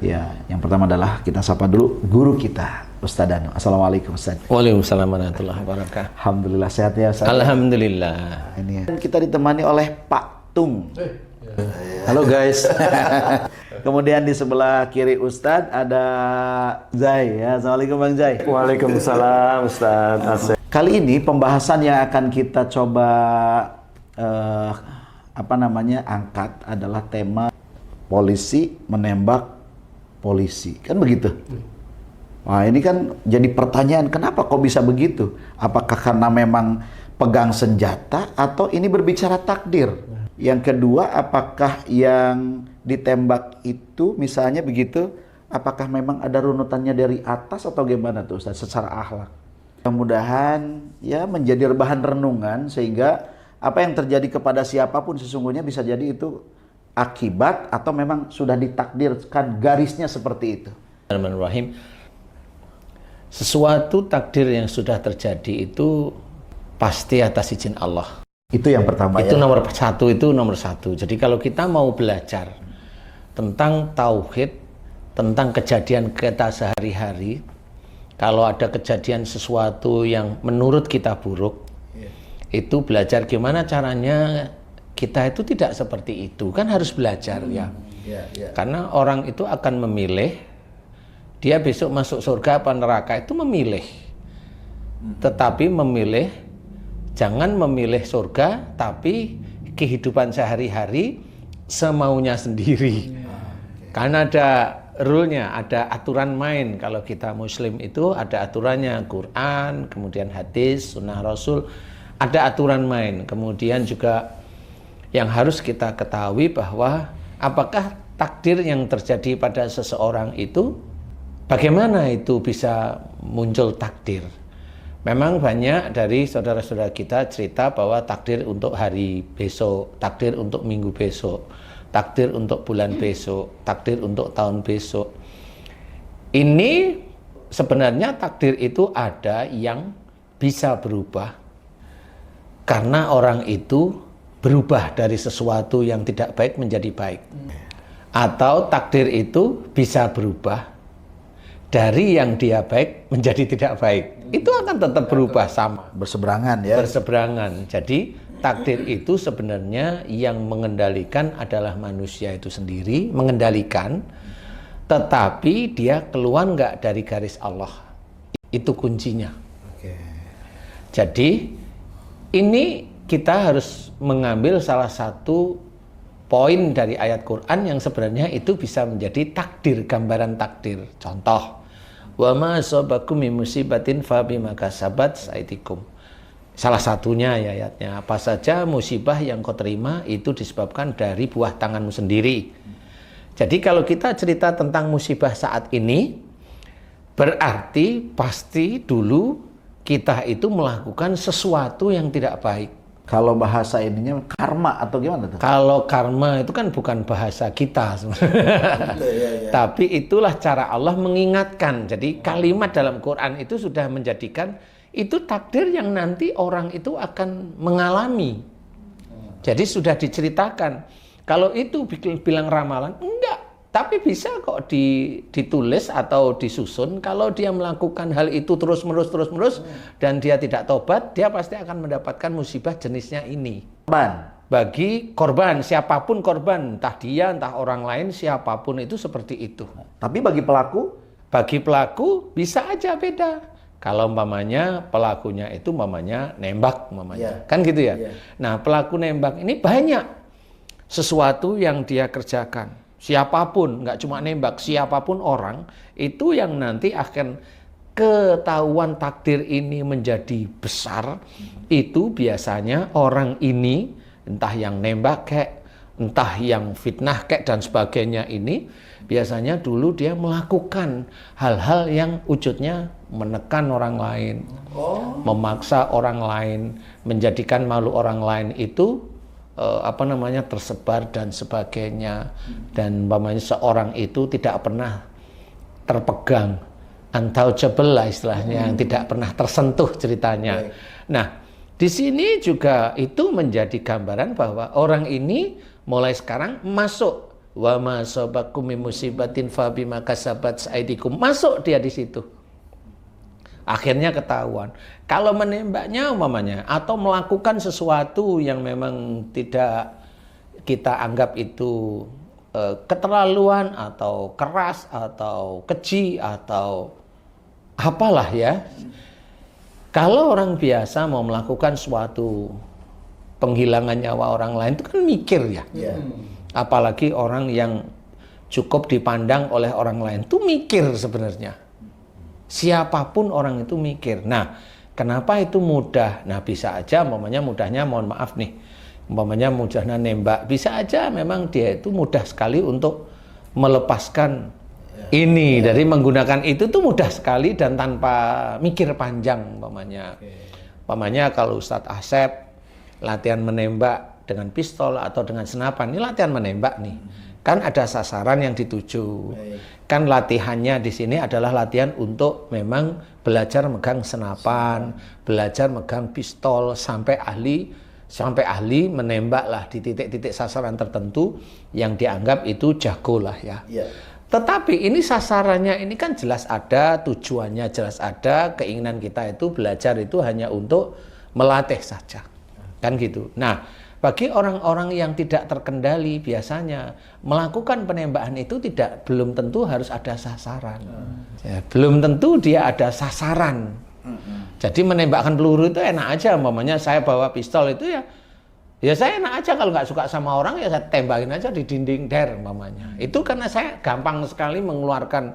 Ya, yang pertama adalah kita sapa dulu guru kita, Ustaz Danu. Assalamualaikum Ustaz. Waalaikumsalam warahmatullahi wabarakatuh. Alhamdulillah sehat ya Ustaz. Alhamdulillah. Ini kita ditemani oleh Pak Tung. Halo guys. Kemudian di sebelah kiri Ustadz ada Zai. Ya, assalamualaikum Bang Zai. Waalaikumsalam Ustaz. Kali ini pembahasan yang akan kita coba angkat adalah tema polisi menembak polisi, kan begitu? Wah, ini kan jadi pertanyaan, kenapa kok bisa begitu? Apakah karena memang pegang senjata atau ini berbicara takdir? Yang kedua, apakah yang ditembak itu misalnya begitu, apakah memang ada runutannya dari atas atau gimana tuh Ustaz secara akhlak? Mudah-mudahan ya menjadi bahan renungan sehingga apa yang terjadi kepada siapapun sesungguhnya bisa jadi itu akibat atau memang sudah ditakdirkan garisnya seperti itu. Bismillahirrahmanirrahim. Sesuatu takdir yang sudah terjadi itu pasti atas izin Allah. Itu yang pertama itu ya. Nomor satu. Jadi kalau kita mau belajar tentang tauhid, tentang kejadian kita sehari-hari, kalau ada kejadian sesuatu yang menurut kita buruk, itu belajar gimana caranya kita itu tidak seperti itu, kan harus belajar ya. Karena orang itu akan memilih, dia besok masuk surga apa neraka itu memilih. Tetapi memilih, jangan memilih surga, tapi kehidupan sehari-hari semaunya sendiri. Karena ada rule-nya, ada aturan main. Kalau kita muslim itu ada aturannya, Quran, kemudian hadis, sunnah Rasul, ada aturan main. Kemudian juga yang harus kita ketahui bahwa apakah takdir yang terjadi pada seseorang itu, bagaimana itu bisa muncul takdir. Memang banyak dari saudara-saudara kita cerita bahwa takdir untuk hari besok, takdir untuk minggu besok, takdir untuk bulan besok, takdir untuk tahun besok. Ini sebenarnya takdir itu ada yang bisa berubah karena orang itu berubah dari sesuatu yang tidak baik menjadi baik. Atau takdir itu bisa berubah dari yang dia baik menjadi tidak baik. Itu akan tetap berubah sama. Berseberangan ya. Berseberangan. Jadi takdir itu sebenarnya yang mengendalikan adalah manusia itu sendiri, mengendalikan, tetapi dia keluar nggak dari garis Allah. Itu kuncinya. Jadi ini kita harus mengambil salah satu poin dari ayat Quran yang sebenarnya itu bisa menjadi takdir, gambaran takdir. Contoh, wa ma asabakum min musibatin fa bima kasabat aydikum. Salah satunya ya ayatnya, apa saja musibah yang kau terima itu disebabkan dari buah tanganmu sendiri. Jadi kalau kita cerita tentang musibah saat ini, berarti pasti dulu kita itu melakukan sesuatu yang tidak baik. Kalau bahasa ininya karma atau gimana tuh? Kalau karma itu kan bukan bahasa kita sebenarnya. Tapi itulah cara Allah mengingatkan. Jadi kalimat dalam Quran itu sudah menjadikan itu takdir yang nanti orang itu akan mengalami. Jadi sudah diceritakan. Kalau itu bilang ramalan, enggak. Tapi bisa kok ditulis atau disusun. Kalau dia melakukan hal itu terus-menerus dan dia tidak tobat, dia pasti akan mendapatkan musibah jenisnya ini. Bagi korban, siapapun korban, entah dia, entah orang lain, siapapun itu seperti itu. Tapi bagi pelaku? Bagi pelaku bisa aja beda. Kalau umpamanya pelakunya itu umpamanya nembak umpamanya. Kan gitu ya. Nah, pelaku nembak ini banyak sesuatu yang dia kerjakan. Siapapun, nggak cuma nembak, siapapun orang, itu yang nanti akan ketahuan takdir ini menjadi besar, itu biasanya orang ini, entah yang nembak kek, entah yang fitnah kek dan sebagainya ini, biasanya dulu dia melakukan hal-hal yang wujudnya menekan orang lain, memaksa orang lain, menjadikan malu orang lain itu tersebar dan sebagainya. Dan umpamanya seorang itu tidak pernah terpegang, untouchable lah istilahnya, yang tidak pernah tersentuh ceritanya. Nah, di sini juga itu menjadi gambaran bahwa orang ini mulai sekarang masuk wa ma asabakum min musibatin fa bima kasabat aydikum. Masuk dia di situ. Akhirnya ketahuan. Kalau menembaknya umpamanya atau melakukan sesuatu yang memang tidak kita anggap itu keterlaluan atau keras atau keji atau apalah ya. Kalau orang biasa mau melakukan suatu penghilangan nyawa orang lain itu kan mikir ya. Apalagi orang yang cukup dipandang oleh orang lain itu mikir sebenarnya. Siapapun orang itu mikir. Nah, kenapa itu mudah? Nah, bisa aja umpamanya mudahnya, mohon maaf nih, umpamanya mudahnya nembak, bisa aja memang dia itu mudah sekali untuk melepaskan ini dari menggunakan itu tuh mudah sekali dan tanpa mikir panjang umpamanya. Umpamanya kalau Ustadz Asep latihan menembak dengan pistol atau dengan senapan, ini latihan menembak nih. Kan ada sasaran yang dituju. Kan latihannya di sini adalah latihan untuk memang belajar megang senapan, belajar megang pistol sampai ahli menembak lah di titik-titik sasaran tertentu yang dianggap itu jago lah ya. Tetapi ini sasarannya ini kan jelas ada, tujuannya jelas ada, keinginan kita itu belajar itu hanya untuk melatih saja. Kan gitu. Nah, bagi orang-orang yang tidak terkendali biasanya melakukan penembakan itu belum tentu harus ada sasaran. Ya, belum tentu dia ada sasaran. Jadi menembakkan peluru itu enak aja, umpamanya saya bawa pistol itu ya saya enak aja, kalau nggak suka sama orang ya saya tembakin aja di dinding der umpamanya. Itu karena saya gampang sekali mengeluarkan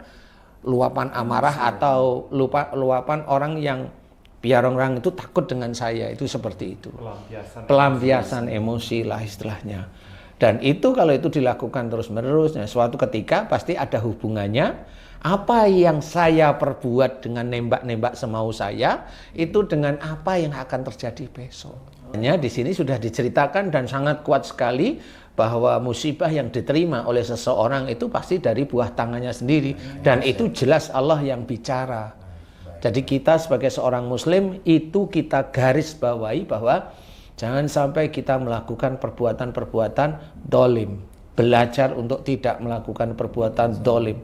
luapan amarah atau luapan orang yang biar orang itu takut dengan saya, itu seperti itu. Pelampiasan emosi lah istilahnya. Dan itu kalau itu dilakukan terus-menerus, nah, suatu ketika pasti ada hubungannya apa yang saya perbuat dengan nembak-nembak semau saya itu dengan apa yang akan terjadi besok. Hanya di sini sudah diceritakan dan sangat kuat sekali bahwa musibah yang diterima oleh seseorang itu pasti dari buah tangannya sendiri, dan itu jelas Allah yang bicara. Jadi kita sebagai seorang muslim itu kita garis bawahi bahwa jangan sampai kita melakukan perbuatan-perbuatan dolim. Belajar untuk tidak melakukan perbuatan dolim.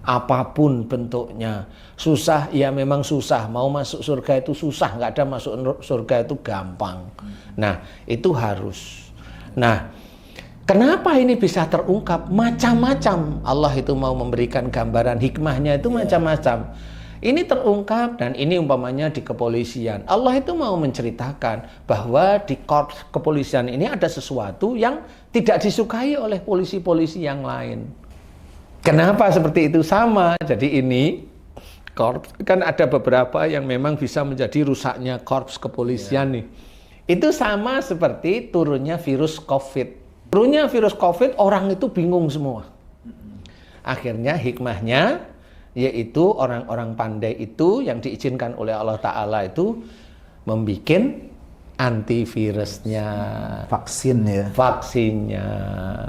Apapun bentuknya. Susah, ya memang susah. Mau masuk surga itu susah. Nggak ada masuk surga itu gampang. Nah, itu harus. Nah, kenapa ini bisa terungkap? Macam-macam. Allah itu mau memberikan gambaran hikmahnya itu macam-macam. Ini terungkap dan ini umpamanya di kepolisian. Allah itu mau menceritakan bahwa di korps kepolisian ini ada sesuatu yang tidak disukai oleh polisi-polisi yang lain. Kenapa seperti itu? Sama. Jadi ini korps kan ada beberapa yang memang bisa menjadi rusaknya korps kepolisian nih. Itu sama seperti turunnya virus COVID. Turunnya virus COVID orang itu bingung semua. Akhirnya hikmahnya yaitu orang-orang pandai itu yang diizinkan oleh Allah Ta'ala itu membuat antivirusnya, Vaksin ya. vaksinnya.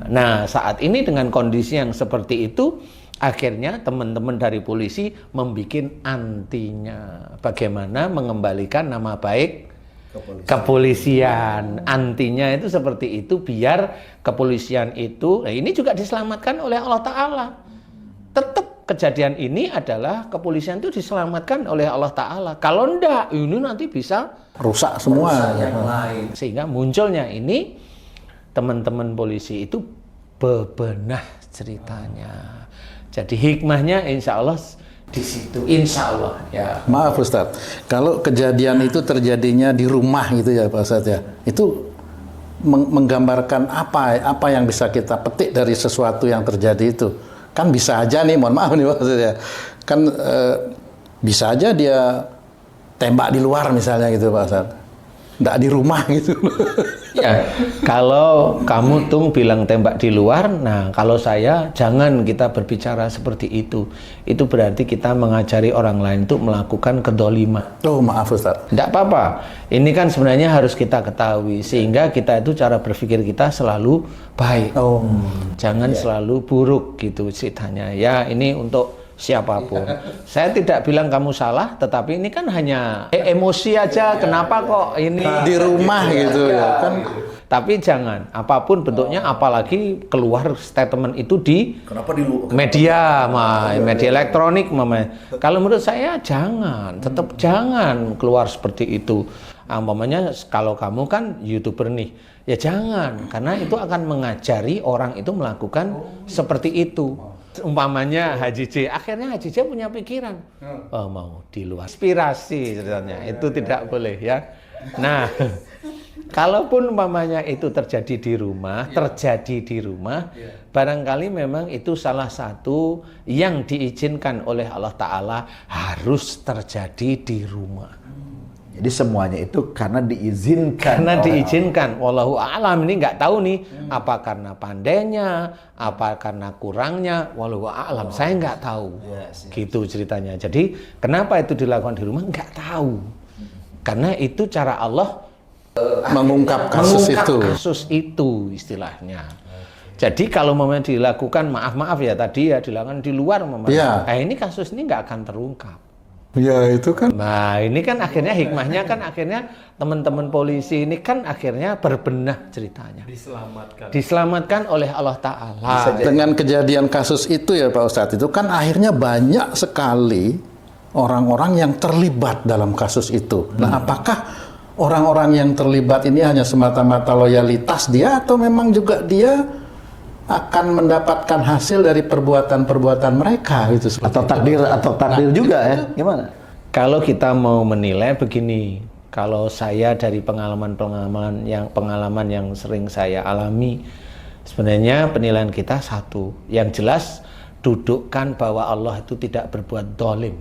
Nah, saat ini dengan kondisi yang seperti itu, akhirnya teman-teman dari polisi membuat antinya. Bagaimana mengembalikan nama baik kepolisian. Antinya itu seperti itu biar kepolisian itu, nah ini juga diselamatkan oleh Allah Ta'ala. Tetap kejadian ini adalah kepolisian itu diselamatkan oleh Allah Ta'ala. Kalau enggak, ini nanti bisa rusak semua. Yang lain. Sehingga munculnya ini teman-teman polisi itu bebenah ceritanya. Jadi hikmahnya insya Allah di situ. Insya Allah ya. Maaf Ustadz, kalau kejadian itu terjadinya di rumah gitu ya Pak Ustadz ya, itu menggambarkan apa yang bisa kita petik dari sesuatu yang terjadi itu. Kan bisa aja nih, mohon maaf nih maksudnya, kan bisa aja dia tembak di luar misalnya gitu Pak Ustadz, nggak di rumah gitu. Ya, kalau kamu tuh bilang tembak di luar, nah kalau saya jangan kita berbicara seperti itu. Itu berarti kita mengajari orang lain untuk melakukan kedoliman. Oh maaf Ustadz. Nggak apa-apa. Ini kan sebenarnya harus kita ketahui sehingga kita itu cara berpikir kita selalu baik. Jangan selalu buruk gitu ceritanya. Ya ini untuk siapapun. Saya tidak bilang kamu salah, tetapi ini kan hanya emosi aja. Kenapa kok ini di rumah gitu ya kan? Tapi jangan, apapun bentuknya, apalagi keluar statement itu di media, media elektronik, kalau menurut saya jangan, tetap jangan keluar seperti itu. Umpamanya kalau kamu kan YouTuber nih, ya jangan, karena itu akan mengajari orang itu melakukan seperti itu. Umpamanya Haji J, akhirnya Haji J punya pikiran, oh mau di luar, inspirasi ceritanya, itu tidak boleh ya. Nah, kalaupun umpamanya itu terjadi di rumah, barangkali memang itu salah satu yang diizinkan oleh Allah Ta'ala harus terjadi di rumah. Jadi semuanya itu karena diizinkan. Karena diizinkan. Wallahu a'lam, ini nggak tahu nih, apa karena pandainya, apa karena kurangnya, wallahu a'lam. Saya nggak tahu. Gitu ceritanya. Jadi kenapa itu dilakukan di rumah? Nggak tahu. Karena itu cara Allah mengungkap kasus itu istilahnya. Jadi kalau memang dilakukan, maaf ya tadi ya dilakukan di luar, ini kasus ini nggak akan terungkap. Ya itu kan. Nah ini kan akhirnya hikmahnya kan akhirnya teman-teman polisi ini kan akhirnya berbenah ceritanya. Diselamatkan oleh Allah Ta'ala. Dengan kejadian kasus itu ya Pak Ustadz, itu kan akhirnya banyak sekali orang-orang yang terlibat dalam kasus itu. Nah apakah orang-orang yang terlibat ini hanya semata-mata loyalitas dia, atau memang juga dia akan mendapatkan hasil dari perbuatan-perbuatan mereka gitu, atau takdir juga ya, gimana? Kalau kita mau menilai begini, kalau saya dari pengalaman yang sering saya alami, sebenarnya penilaian kita satu, yang jelas dudukkan bahwa Allah itu tidak berbuat dolim,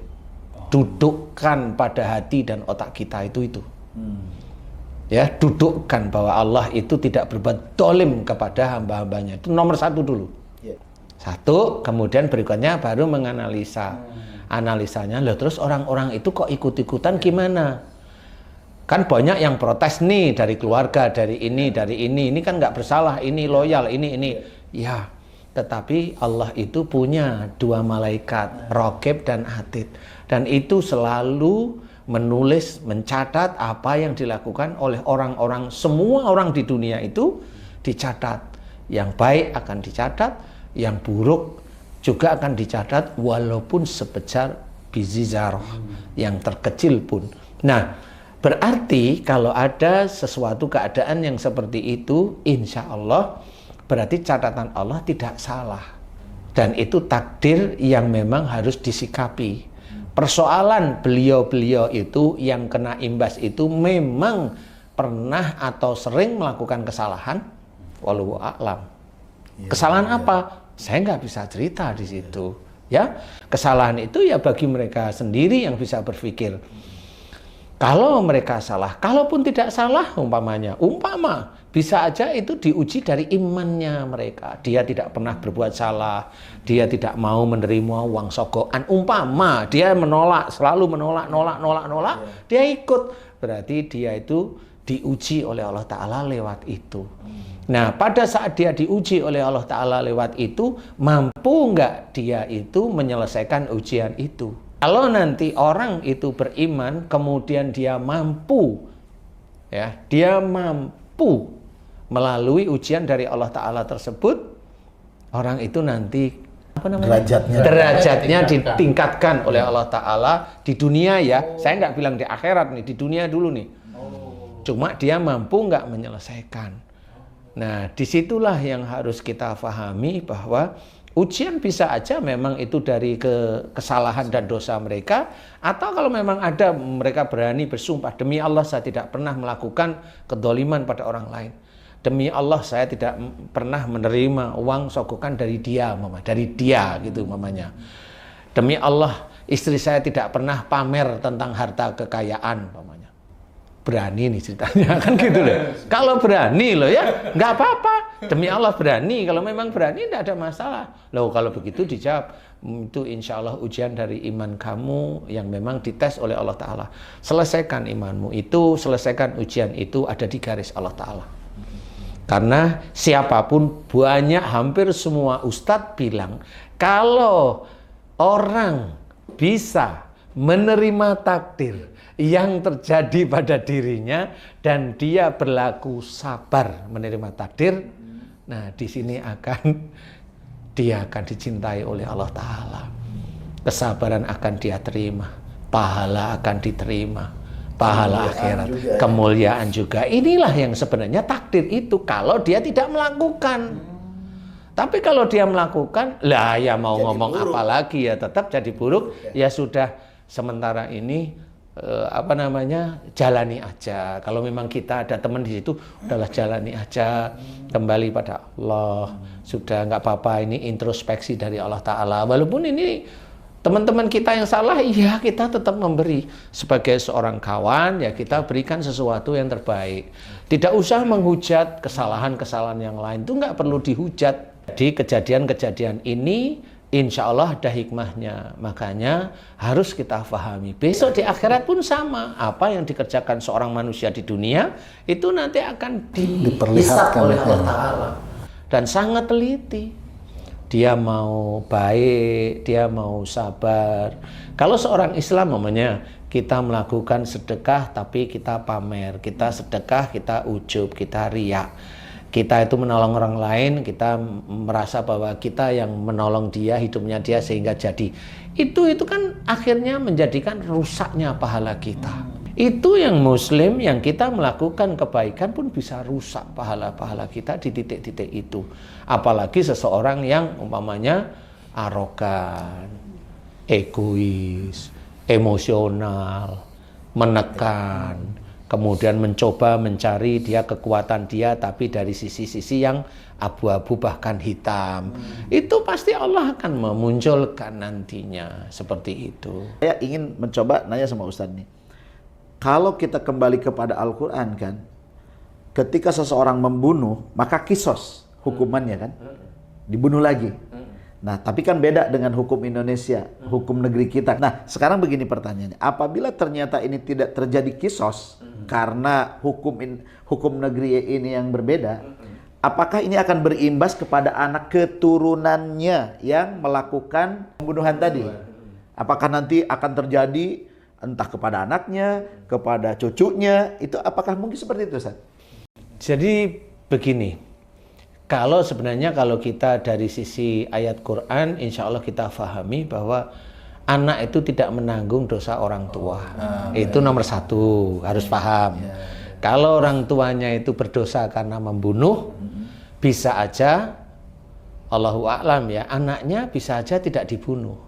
dudukkan pada hati dan otak kita itu. Ya, dudukkan bahwa Allah itu tidak berbuat dolim kepada hamba-hambanya. Itu nomor satu dulu. Satu, kemudian berikutnya baru menganalisa. Analisanya, loh terus orang-orang itu kok ikut-ikutan gimana? Kan banyak yang protes nih dari keluarga, dari ini. Ini kan nggak bersalah, ini loyal, ini. Ya, tetapi Allah itu punya dua malaikat, Raqib dan Atid. Dan itu selalu menulis, mencatat apa yang dilakukan oleh orang-orang, semua orang di dunia itu dicatat. Yang baik akan dicatat, yang buruk juga akan dicatat, walaupun sebesar biji zarah, yang terkecil pun. Nah, berarti kalau ada sesuatu keadaan yang seperti itu, insya Allah berarti catatan Allah tidak salah. Dan itu takdir yang memang harus disikapi. Persoalan beliau-beliau itu yang kena imbas itu memang pernah atau sering melakukan kesalahan, wallahu a'lam. Kesalahan apa? Saya nggak bisa cerita di situ. Ya, kesalahan itu ya bagi mereka sendiri yang bisa berpikir. Kalau mereka salah, kalaupun tidak salah, umpama bisa aja itu diuji dari imannya mereka. Dia tidak pernah berbuat salah, dia tidak mau menerima uang sogokan. Umpama dia menolak, selalu menolak, dia ikut. Berarti dia itu diuji oleh Allah Ta'ala lewat itu. Nah, pada saat dia diuji oleh Allah Ta'ala lewat itu, mampu nggak dia itu menyelesaikan ujian itu? Kalau nanti orang itu beriman, kemudian dia mampu melalui ujian dari Allah Ta'ala tersebut, orang itu nanti derajatnya ditingkatkan oleh Allah Ta'ala di dunia ya. Saya nggak bilang di akhirat nih, di dunia dulu nih. Cuma dia mampu nggak menyelesaikan. Nah, disitulah yang harus kita pahami bahwa ujian bisa aja memang itu dari kesalahan dan dosa mereka, atau kalau memang ada mereka berani bersumpah, demi Allah saya tidak pernah melakukan kedoliman pada orang lain. Demi Allah saya tidak pernah menerima uang sogokan dari dia gitu mamanya. Demi Allah istri saya tidak pernah pamer tentang harta kekayaan mamanya. Berani nih ceritanya kan gitu loh. Kalau berani loh ya, nggak apa-apa. Demi Allah berani. Kalau memang berani tidak ada masalah. Loh kalau begitu dijawab, itu insya Allah ujian dari iman kamu yang memang dites oleh Allah Ta'ala. Selesaikan imanmu itu, selesaikan ujian itu ada di garis Allah Ta'ala. Karena siapapun, hampir semua ustadz bilang, kalau orang bisa menerima takdir yang terjadi pada dirinya dan dia berlaku sabar menerima takdir, nah di sini dia akan dicintai oleh Allah Ta'ala. Kesabaran akan dia terima, pahala akan diterima, pahala akhirat, kemuliaan juga. Inilah yang sebenarnya takdir itu kalau dia tidak melakukan. Tapi kalau dia melakukan, lah ya mau jadi ngomong buruk. Apa lagi ya tetap jadi buruk. Ya sudah, sementara ini jalani aja. Kalau memang kita ada teman di situ, udahlah jalani aja, kembali pada Allah. Sudah nggak apa-apa, ini introspeksi dari Allah Ta'ala. Walaupun ini teman-teman kita yang salah, ya kita tetap memberi. Sebagai seorang kawan, ya kita berikan sesuatu yang terbaik. Tidak usah menghujat kesalahan-kesalahan yang lain, itu nggak perlu dihujat. Jadi kejadian-kejadian ini insya Allah ada hikmahnya, makanya harus kita pahami. Besok di akhirat pun sama, apa yang dikerjakan seorang manusia di dunia itu nanti akan diperlihatkan oleh Allah Ta'ala. Dan sangat teliti, dia mau baik, dia mau sabar. Kalau seorang Islam namanya kita melakukan sedekah tapi kita pamer, kita sedekah, kita ujub, kita riak. Kita itu menolong orang lain, kita merasa bahwa kita yang menolong dia, hidupnya dia sehingga jadi. Itu kan akhirnya menjadikan rusaknya pahala kita. Itu yang Muslim, yang kita melakukan kebaikan pun bisa rusak pahala-pahala kita di titik-titik itu. Apalagi seseorang yang umpamanya arogan, egois, emosional, menekan, kemudian mencoba mencari dia kekuatan dia tapi dari sisi-sisi yang abu-abu bahkan hitam. Itu pasti Allah akan memunculkan nantinya seperti itu. Saya ingin mencoba nanya sama Ustadz nih. Kalau kita kembali kepada Al-Quran kan, ketika seseorang membunuh, maka kisos hukumannya kan, dibunuh lagi. Nah, tapi kan beda dengan hukum Indonesia, hukum negeri kita. Nah, sekarang begini pertanyaannya. Apabila ternyata ini tidak terjadi kisos karena hukum negeri ini yang berbeda, apakah ini akan berimbas kepada anak keturunannya yang melakukan pembunuhan tadi? Apakah nanti akan terjadi entah kepada anaknya, kepada cucunya, itu apakah mungkin seperti itu, Ustaz? Jadi begini, kalau kita dari sisi ayat Quran, insya Allah kita fahami bahwa anak itu tidak menanggung dosa orang tua. Itu nomor satu, harus paham. Kalau orang tuanya itu berdosa karena membunuh, bisa aja, Allahu a'lam ya, anaknya bisa aja tidak dibunuh.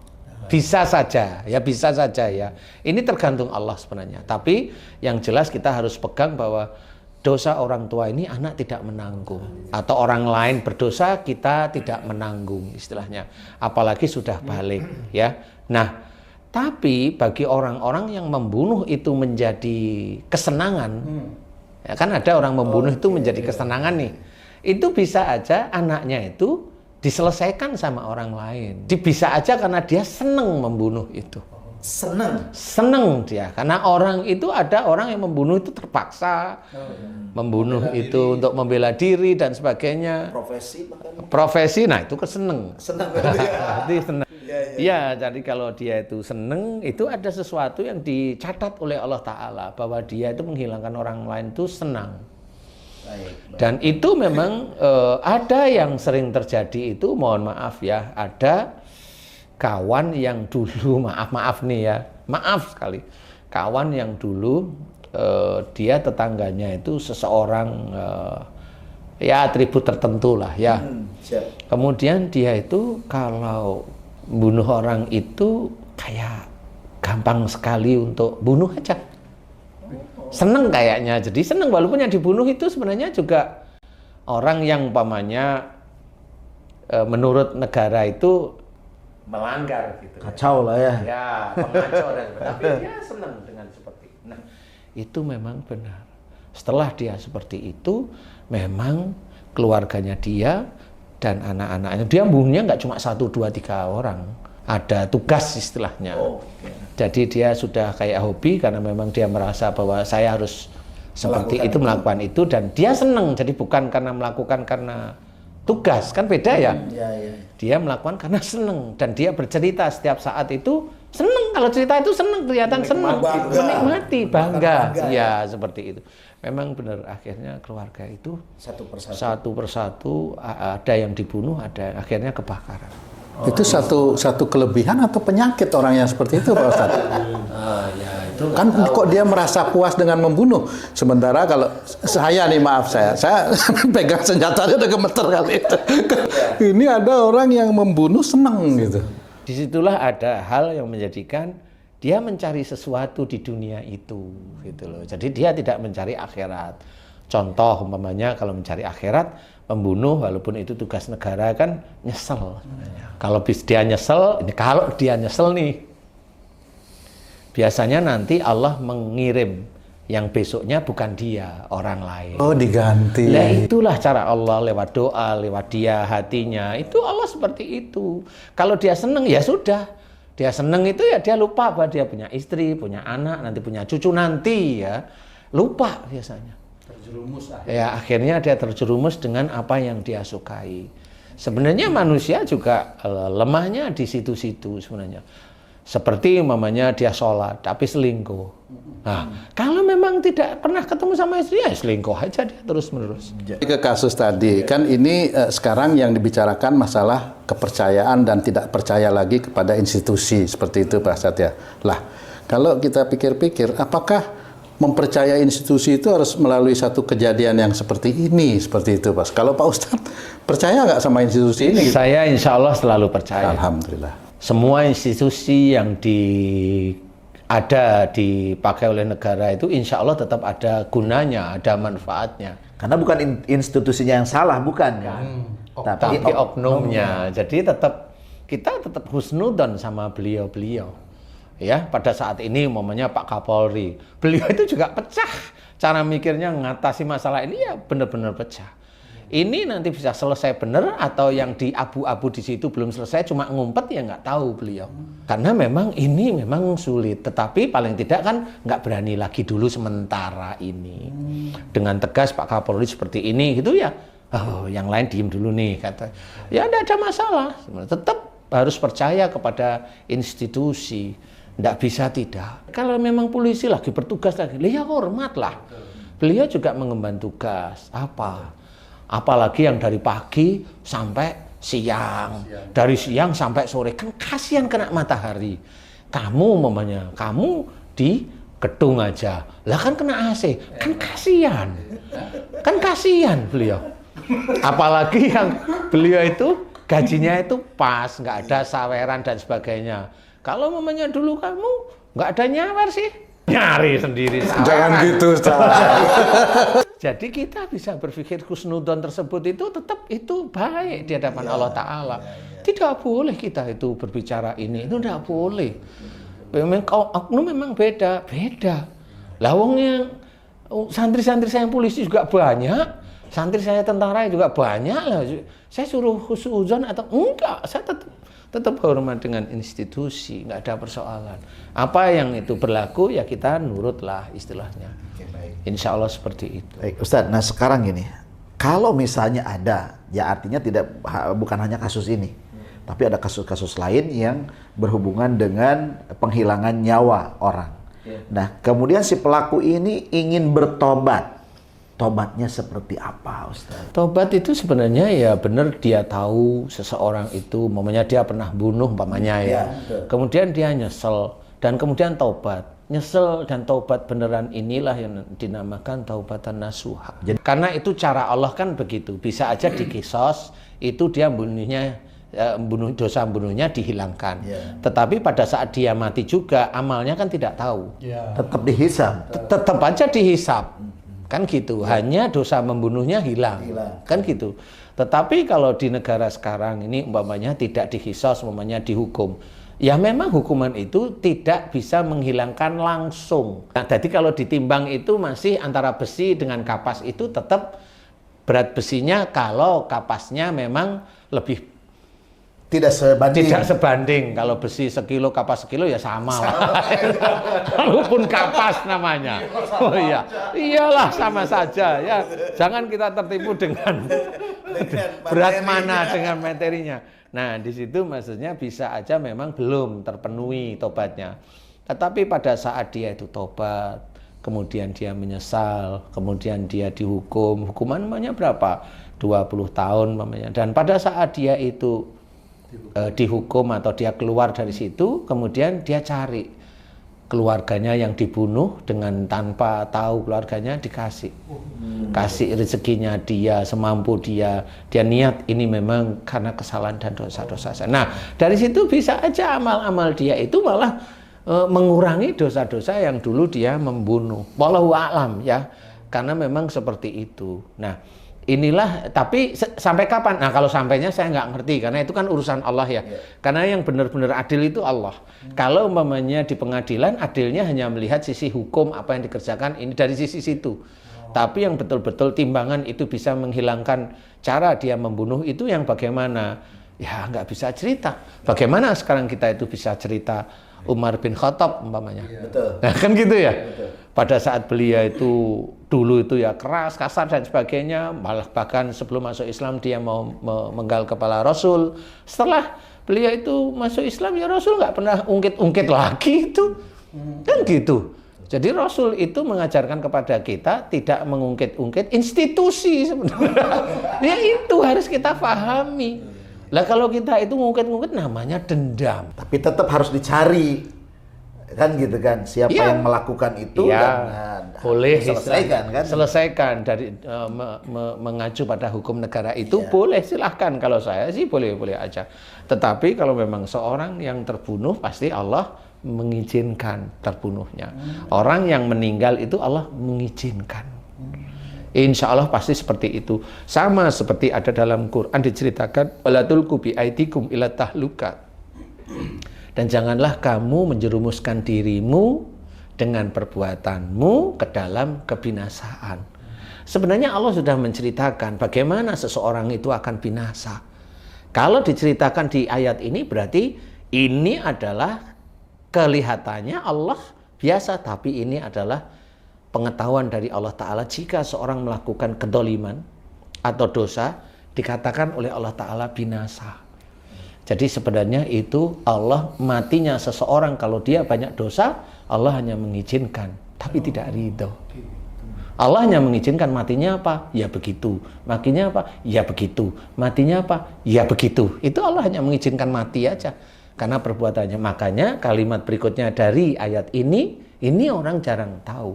Bisa saja ya. Ini tergantung Allah sebenarnya. Tapi yang jelas kita harus pegang bahwa dosa orang tua ini anak tidak menanggung, atau orang lain berdosa kita tidak menanggung istilahnya, apalagi sudah balik ya. Nah, tapi bagi orang-orang yang membunuh itu menjadi kesenangan, ya kan ada orang membunuh itu menjadi kesenangan nih, itu bisa aja anaknya itu diselesaikan sama orang lain. Bisa aja karena dia seneng membunuh itu. Seneng dia, karena orang itu ada orang yang membunuh itu terpaksa, membunuh membela itu diri, untuk membela diri dan sebagainya. Profesi, nah itu keseneng. Seneng. Ya, jadi kalau dia itu seneng, itu ada sesuatu yang dicatat oleh Allah Ta'ala bahwa dia itu menghilangkan orang lain itu senang. Dan itu memang ada yang sering terjadi itu, mohon maaf ya, ada kawan yang dulu, maaf sekali, kawan yang dulu dia tetangganya itu seseorang ya atribut tertentu lah ya. Kemudian dia itu kalau bunuh orang itu kayak gampang sekali untuk bunuh aja. Seneng kayaknya, jadi seneng walaupun yang dibunuh itu sebenarnya juga orang yang umpamanya menurut negara itu melanggar gitu. Kacau lah ya. Ya, pengacau dan tapi dia senang dengan seperti itu. Nah, itu memang benar. Setelah dia seperti itu, memang keluarganya dia dan anak-anaknya, dia bunuhnya nggak cuma 1, 2, 3 orang. Ada tugas istilahnya. Jadi dia sudah kayak hobi karena memang dia merasa bahwa saya harus seperti itu, melakukan itu, dan dia senang. Jadi bukan karena melakukan karena tugas, kan beda ya. Dia melakukan karena senang, dan dia bercerita setiap saat itu Seneng, kalau cerita itu seneng, kelihatan seneng, menikmati, bangga, ya seperti itu. Memang benar, akhirnya keluarga itu satu persatu ada yang dibunuh, ada akhirnya kebakaran. Itu satu kelebihan atau penyakit orang yang seperti itu, Pak Ustadz? Ya itu Kan kok dia merasa puas dengan membunuh, sementara kalau saya nih, maaf saya pegang senjatanya udah gemeter kali itu. Ini ada orang yang membunuh senang gitu. disitulah ada hal yang menjadikan dia mencari sesuatu di dunia itu, gitu loh. Jadi dia tidak mencari akhirat. Contoh umpamanya kalau mencari akhirat, pembunuh walaupun itu tugas negara kan nyesel. Kalau dia nyesel nih, biasanya nanti Allah mengirim yang besoknya bukan dia, orang lain. Oh, diganti. Nah, itulah cara Allah lewat doa, lewat dia hatinya. Itu Allah seperti itu. Kalau dia seneng ya sudah. Dia seneng itu ya dia lupa bahwa dia punya istri, punya anak, nanti punya cucu nanti ya. Lupa biasanya. Terjerumus akhirnya. Ya, akhirnya dia terjerumus dengan apa yang dia sukai. Sebenarnya manusia juga lemahnya di situ-situ sebenarnya. Seperti umpamanya dia sholat tapi selingkuh. Nah, kalau memang tidak pernah ketemu sama istri ya selingkuh aja dia terus-menerus. Ke kasus tadi, kan ini sekarang yang dibicarakan masalah kepercayaan dan tidak percaya lagi kepada institusi seperti itu, Pak Ustadz ya. Lah, kalau kita pikir-pikir, apakah mempercayai institusi itu harus melalui satu kejadian yang seperti ini, seperti itu, Pak? Kalau Pak Ustadz percaya nggak sama institusi ini? Saya insya Allah selalu percaya. Alhamdulillah. Semua institusi yang dipakai oleh negara itu insya Allah tetap ada gunanya, ada manfaatnya. Karena bukan institusinya yang salah, bukan kan? Tapi oknumnya. Jadi kita tetap husnudzon sama beliau-beliau. Ya, pada saat ini momennya Pak Kapolri, beliau itu juga pecah. Cara mikirnya mengatasi masalah ini ya benar-benar pecah. Ini nanti bisa selesai benar atau yang di abu-abu di situ belum selesai cuma ngumpet ya nggak tahu beliau. Karena memang ini memang sulit, tetapi paling tidak kan nggak berani lagi dulu sementara ini. Dengan tegas Pak Kapolri seperti ini gitu ya, oh yang lain diem dulu nih kata. Ya tidak ada masalah, tetap harus percaya kepada institusi, nggak bisa tidak. Kalau memang polisi lagi bertugas lagi, ya hormatlah. Beliau juga mengemban tugas apa? Apalagi yang dari pagi sampai siang, dari siang sampai sore, kan kasihan kena matahari. Kamu di gedung aja, lah kan kena AC, kan kasihan beliau. Apalagi yang beliau itu gajinya itu pas, nggak ada saweran dan sebagainya. Kalau umpamanya dulu kamu nggak ada nyawer sih, nyari sendiri saweran. Jangan gitu, Ustaz. Jadi kita bisa berpikir husnudon tersebut itu tetap itu baik di hadapan Allah Ta'ala. Tidak boleh kita itu berbicara ini, itu tidak boleh. Memang oknum memang beda. Lah wong yang santri-santri saya yang polisi juga banyak, santri saya tentara juga banyak lah. Saya suruh husnuzon atau enggak, saya tetap hormat dengan institusi, nggak ada persoalan. Apa yang itu berlaku ya kita nurutlah istilahnya. Insya Allah seperti itu. Baik, Ustadz. Nah sekarang gini, kalau misalnya ada, ya artinya bukan hanya kasus ini, tapi ada kasus-kasus lain yang berhubungan dengan penghilangan nyawa orang. Nah kemudian si pelaku ini ingin bertobat. Tobatnya seperti apa, Ustadz? Tobat itu sebenarnya ya benar dia tahu seseorang itu, umpamanya dia pernah bunuh umpamanya ya. Kemudian dia nyesel dan kemudian tobat. Nyesel dan taubat beneran inilah yang dinamakan taubatan nasuha. Karena itu cara Allah kan begitu. Bisa aja di kisos itu dia dosa bunuhnya dihilangkan. Tetapi pada saat dia mati juga amalnya kan tidak tahu. Tetap dihisab. Tetap aja dihisab. Kan gitu. Hanya dosa membunuhnya hilang. Kan gitu. Tetapi kalau di negara sekarang ini umpamanya tidak dikisos, umpamanya dihukum. Ya memang hukuman itu tidak bisa menghilangkan langsung. Nah, jadi kalau ditimbang itu masih antara besi dengan kapas itu tetap berat besinya kalau kapasnya memang lebih Tidak sebanding. Kalau besi sekilo, kapas sekilo ya sama. Walaupun kapas namanya. Oh iya, iyalah sama saja ya. Jangan kita tertipu dengan berat mana dengan materinya. Nah, di situ maksudnya bisa aja memang belum terpenuhi tobatnya. Tetapi pada saat dia itu tobat, kemudian dia menyesal, kemudian dia dihukum, hukuman namanya berapa? 20 tahun namanya. Dan pada saat dia itu dihukum atau dia keluar dari situ, kemudian dia cari keluarganya yang dibunuh dengan tanpa tahu keluarganya dikasih. Kasih rezekinya dia semampu dia niat ini memang karena kesalahan dan dosa-dosa saya. Nah, dari situ bisa aja amal-amal dia itu malah mengurangi dosa-dosa yang dulu dia membunuh. Wallahu a'lam ya. Karena memang seperti itu. Nah, inilah, tapi sampai kapan? Nah, kalau sampainya saya nggak ngerti, karena itu kan urusan Allah ya. Karena yang benar-benar adil itu Allah. Kalau umpamanya di pengadilan, adilnya hanya melihat sisi hukum apa yang dikerjakan ini dari sisi situ. Tapi yang betul-betul timbangan itu bisa menghilangkan cara dia membunuh itu yang bagaimana? Ya nggak bisa cerita. Bagaimana sekarang kita itu bisa cerita Umar bin Khattab umpamanya? Betul. Nah, kan gitu ya. Betul. Pada saat beliau itu dulu itu ya keras, kasar dan sebagainya, malah bahkan sebelum masuk Islam dia mau menggal kepala Rasul. Setelah beliau itu masuk Islam ya Rasul nggak pernah ungkit-ungkit lagi itu, kan gitu. Jadi Rasul itu mengajarkan kepada kita tidak mengungkit-ungkit institusi sebenarnya. Ya itu harus kita pahami. Lah kalau kita itu ngungkit-ngungkit namanya dendam. Tapi tetap harus dicari, kan gitu kan, siapa yang melakukan itu dan boleh selesaikan kan? Selesaikan dari mengacu pada hukum negara itu boleh, silahkan. Kalau saya sih boleh-boleh aja. Tetapi kalau memang seorang yang terbunuh pasti Allah mengizinkan terbunuhnya. Orang yang meninggal itu Allah mengizinkan. Insya Allah pasti seperti itu. Sama seperti ada dalam Quran diceritakan, wala tulqu bi aidikum ila tahluka. Dan janganlah kamu menjerumuskan dirimu dengan perbuatanmu ke dalam kebinasaan. Sebenarnya Allah sudah menceritakan bagaimana seseorang itu akan binasa. Kalau diceritakan di ayat ini berarti ini adalah kelihatannya Allah biasa, tapi ini adalah pengetahuan dari Allah Ta'ala. Jika seorang melakukan kedoliman atau dosa, dikatakan oleh Allah Ta'ala binasa. Jadi sebenarnya itu Allah matinya seseorang kalau dia banyak dosa, Allah hanya mengizinkan, tapi tidak ridho. Allah hanya mengizinkan matinya apa? Ya begitu. Matinya apa? Ya begitu. Matinya apa? Ya begitu. Itu Allah hanya mengizinkan mati aja. Karena perbuatannya. Makanya kalimat berikutnya dari ayat ini orang jarang tahu.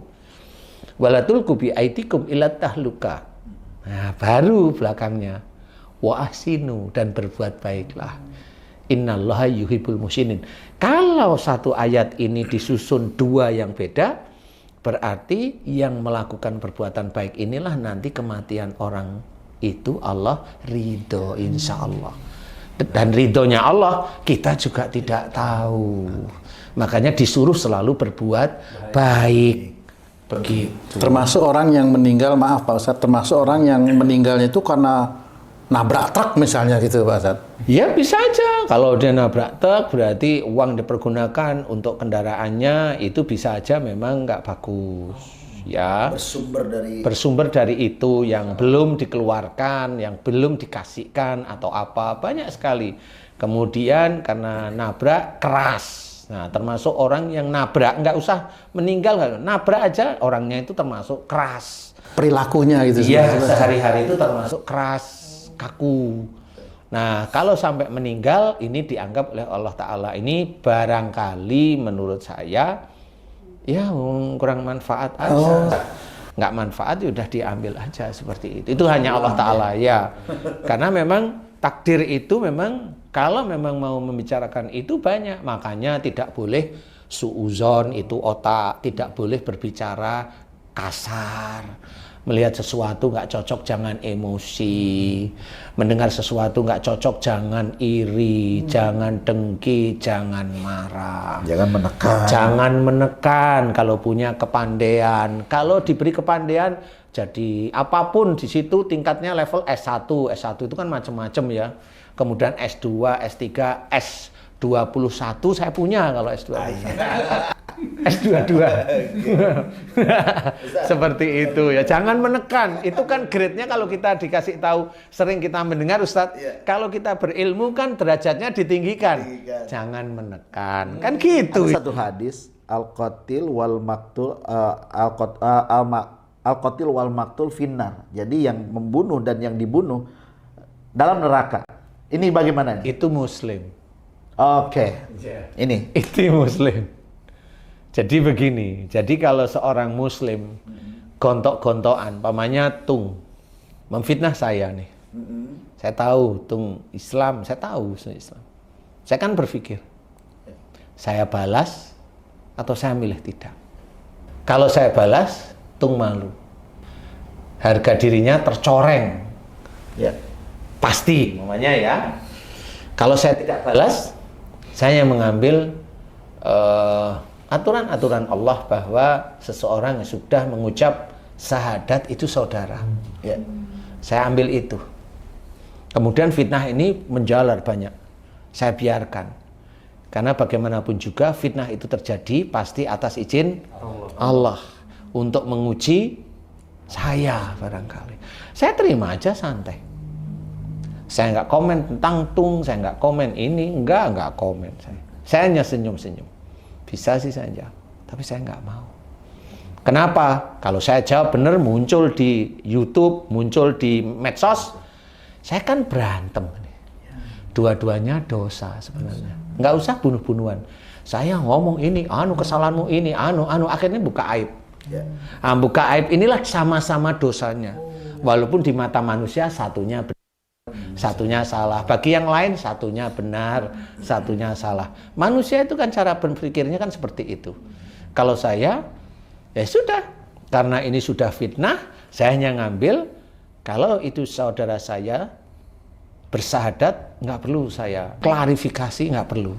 Wala tulqu bi aidikum ila tahluka. Nah, baru belakangnya wa ahsinu, dan berbuat baiklah. Innallaha yuhibbul muhsinin. Kalau satu ayat ini disusun dua yang beda, berarti yang melakukan perbuatan baik inilah nanti kematian orang itu Allah ridho insya Allah. Dan ridhonya Allah kita juga tidak tahu. Makanya disuruh selalu berbuat baik. Begitu. Termasuk orang yang meninggal, maaf Pak Ustadz, termasuk orang yang meninggalnya itu karena nabrak truk misalnya gitu Pak Ustadz. Ya bisa aja. Kalau dia nabrak truk berarti uang dipergunakan untuk kendaraannya itu bisa aja memang nggak bagus. Ya. Bersumber dari itu yang belum dikeluarkan, yang belum dikasihkan atau apa, banyak sekali. Kemudian karena nabrak keras. Nah, termasuk orang yang nabrak nggak usah meninggal, nabrak aja orangnya itu termasuk keras. Perilakunya gitu. Iya, sehari-hari itu termasuk keras, kaku. Nah, kalau sampai meninggal ini dianggap oleh Allah Ta'ala ini barangkali menurut saya ya kurang manfaat aja. Nggak manfaat udah diambil aja seperti itu. Itu hanya Allah Ta'ala ya. Karena memang takdir itu memang kalau memang mau membicarakan itu banyak. Makanya tidak boleh suuzon, itu otak. Tidak boleh berbicara kasar. Melihat sesuatu nggak cocok jangan emosi. Mendengar sesuatu nggak cocok jangan iri, jangan dengki, jangan marah. Jangan menekan. Jangan menekan kalau punya kepandaian. Kalau diberi kepandaian jadi apapun di situ tingkatnya level S1. S1 itu kan macam-macam ya. Kemudian S2, S3, S21 saya punya kalau S2. S22. Seperti itu ya. Jangan menekan. Itu kan grade-nya kalau kita dikasih tahu, sering kita mendengar Ustadz, kalau kita berilmu kan derajatnya ditinggikan. Jangan menekan. Kan gitu. Ada satu hadis, al-qatil wal maktul al-qatil wal maktul finnar. Jadi yang membunuh dan yang dibunuh dalam neraka. Ini bagaimana? Itu muslim. Oke. Ini. Itu muslim. Jadi begini, jadi kalau seorang muslim gontok-gontokan, pamannya Tung memfitnah saya nih. Saya tahu Tung Islam, saya tahu Islam. Saya kan berpikir, saya balas atau saya milih tidak. Kalau saya balas, Tung malu. Harga dirinya tercoreng. Ya. Pasti, namanya ya. Kalau saya tidak balas, saya mengambil aturan-aturan Allah bahwa seseorang yang sudah mengucap syahadat itu saudara. Ya. Saya ambil itu. Kemudian fitnah ini menjalar banyak. Saya biarkan. Karena bagaimanapun juga fitnah itu terjadi pasti atas izin Allah untuk menguji saya barangkali. Saya terima aja santai. Saya nggak komen tentang Tung, saya nggak komen ini, nggak komen saya. Saya hanya senyum-senyum. Bisa sih saya jawab, tapi saya nggak mau. Kenapa? Kalau saya jawab benar muncul di YouTube, muncul di medsos, saya kan berantem. Dua-duanya dosa sebenarnya. Nggak usah bunuh-bunuhan. Saya ngomong ini, kesalahanmu ini, akhirnya buka aib. Buka aib inilah sama-sama dosanya. Walaupun di mata manusia satunya benar, satunya salah. Bagi yang lain satunya benar, satunya salah. Manusia itu kan cara berpikirnya kan seperti itu. Kalau saya, ya sudah. Karena ini sudah fitnah, saya hanya ngambil. Kalau itu saudara saya bersahadat, nggak perlu saya klarifikasi, nggak perlu.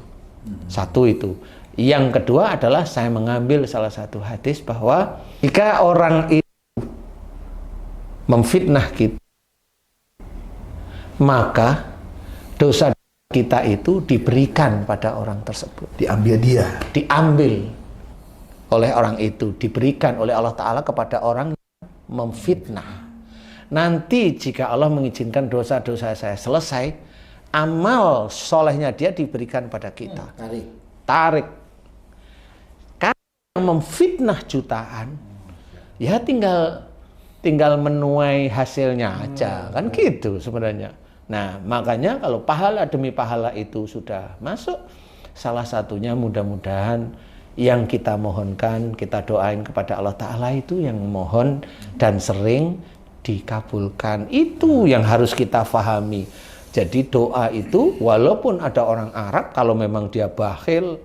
Satu itu. Yang kedua adalah saya mengambil salah satu hadis bahwa jika orang itu memfitnah kita, maka dosa kita itu diberikan pada orang tersebut. Diambil dia. Diambil oleh orang itu, diberikan oleh Allah Ta'ala kepada orang yang memfitnah. Nanti jika Allah mengizinkan dosa-dosa saya selesai, amal solehnya dia diberikan pada kita. Tarik. Karena yang memfitnah jutaan, ya tinggal menuai hasilnya aja. Kan gitu sebenarnya. Nah, makanya kalau pahala demi pahala itu sudah masuk, salah satunya mudah-mudahan yang kita mohonkan, kita doain kepada Allah Ta'ala itu yang mohon dan sering dikabulkan. Itu yang harus kita pahami. Jadi doa itu walaupun ada orang Arab, kalau memang dia bakhil,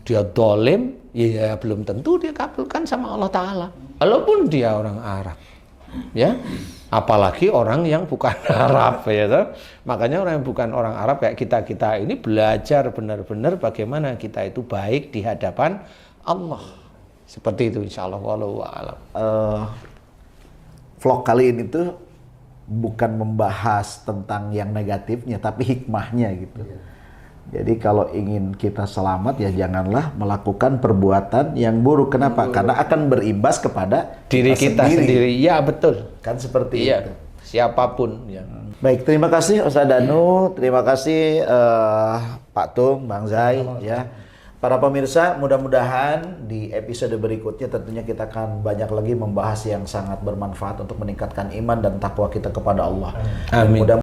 dia dolim, ya belum tentu dia kabulkan sama Allah Ta'ala. Walaupun dia orang Arab. Ya, apalagi orang yang bukan Arab ya toh. Makanya orang yang bukan orang Arab kayak kita ini belajar benar-benar bagaimana kita itu baik di hadapan Allah. Seperti itu insyaallah wallahu a'lam. Vlog kali ini tuh bukan membahas tentang yang negatifnya tapi hikmahnya gitu. Jadi kalau ingin kita selamat ya janganlah melakukan perbuatan yang buruk. Kenapa? Karena akan berimbas kepada diri kita sendiri. Ya betul. Kan seperti itu. Siapapun. Ya. Baik, terima kasih Ustaz Danu, terima kasih Pak Tung, Bang Zai, ya. Para pemirsa, mudah-mudahan di episode berikutnya tentunya kita akan banyak lagi membahas yang sangat bermanfaat untuk meningkatkan iman dan takwa kita kepada Allah. Amin.